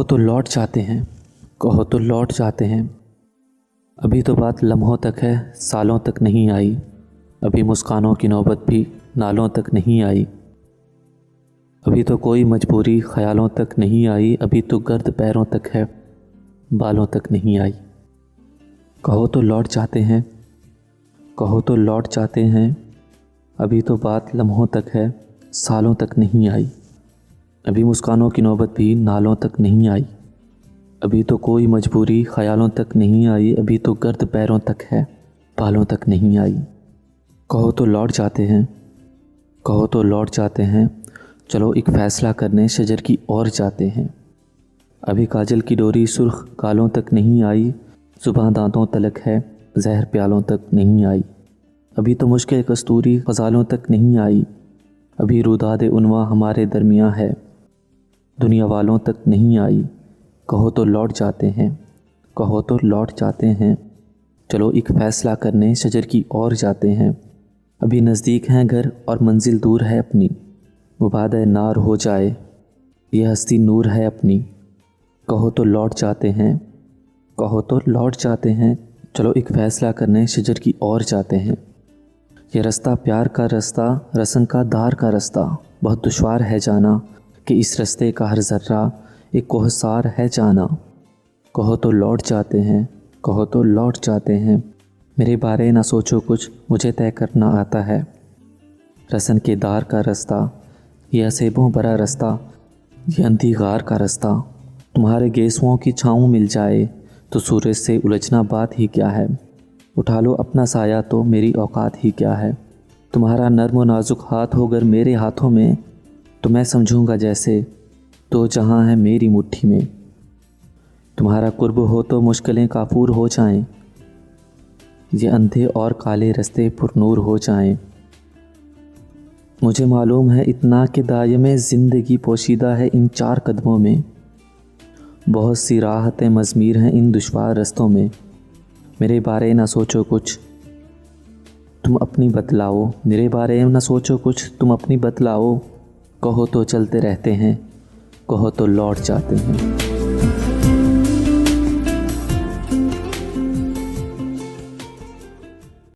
कहो तो लौट जाते हैं, कहो तो लौट जाते हैं। अभी तो बात लम्हों तक है, सालों तक नहीं आई। अभी मुस्कानों की नौबत भी नालों तक नहीं आई। अभी तो कोई मजबूरी ख्यालों तक नहीं आई। अभी तो गर्द पैरों तक है, बालों तक नहीं आई। कहो तो लौट जाते हैं, कहो तो लौट जाते हैं। अभी तो बात लम्हों तक है, सालों तक नहीं आई। अभी मुस्कानों की नौबत भी नालों तक नहीं आई। अभी तो कोई मजबूरी ख्यालों तक नहीं आई। अभी तो गर्द पैरों तक है, बालों तक नहीं आई। कहो तो लौट जाते हैं, कहो तो लौट जाते हैं। चलो एक फ़ैसला करने शजर की ओर जाते हैं। अभी काजल की डोरी सुर्ख गालों तक नहीं आई। ज़ुबान दांतों तलक है, जहर प्यालों तक नहीं आई। अभी तो मुश्किल कस्तूरी ग़ज़ालों तक नहीं आई। अभी रुदाद उन्वा हमारे दरमियाँ है, दुनिया वालों तक नहीं आई। कहो तो लौट जाते हैं, कहो तो लौट जाते हैं। चलो एक फ़ैसला करने शजर की ओर जाते हैं। अभी नज़दीक हैं घर और मंजिल दूर है अपनी। मुबाद नार हो जाए, यह हस्ती नूर है अपनी। कहो तो लौट जाते हैं, कहो तो लौट जाते हैं। चलो एक फ़ैसला करने शजर की ओर जाते हैं। ये रास्ता प्यार का रास्ता, रस्म का दार का रास्ता। बहुत दुश्वार है जाना कि इस रास्ते का हर ज़र्रा एक कोहसार है जाना। कहो तो लौट जाते हैं, कहो तो लौट जाते हैं। मेरे बारे ना सोचो कुछ, मुझे तय करना आता है। रसन के दार का रास्ता, ये असेबों भरा रास्ता, ये अंधी गार का रास्ता। तुम्हारे गेसुओं की छाँव मिल जाए तो सूरज से उलझना बात ही क्या है। उठा लो अपना साया तो मेरी औकात ही क्या है। तुम्हारा नर्म व नाजुक हाथ होकर मेरे हाथों में, तो मैं समझूंगा जैसे दो जहां है मेरी मुट्ठी में। तुम्हारा कुर्ब हो तो मुश्किलें काफूर हो जाएं, ये अंधे और काले रास्ते पुरनूर हो जाएं। मुझे मालूम है इतना कि दायमे ज़िंदगी पोशीदा है इन चार कदमों में। बहुत सी राहतें मज़मीर हैं इन दुश्वार रस्तों में। मेरे बारे ना सोचो कुछ, तुम अपनी बतलाओ। मेरे बारे में ना सोचो कुछ, तुम अपनी बतलाओ। कहो तो चलते रहते हैं, कहो तो लौट जाते हैं।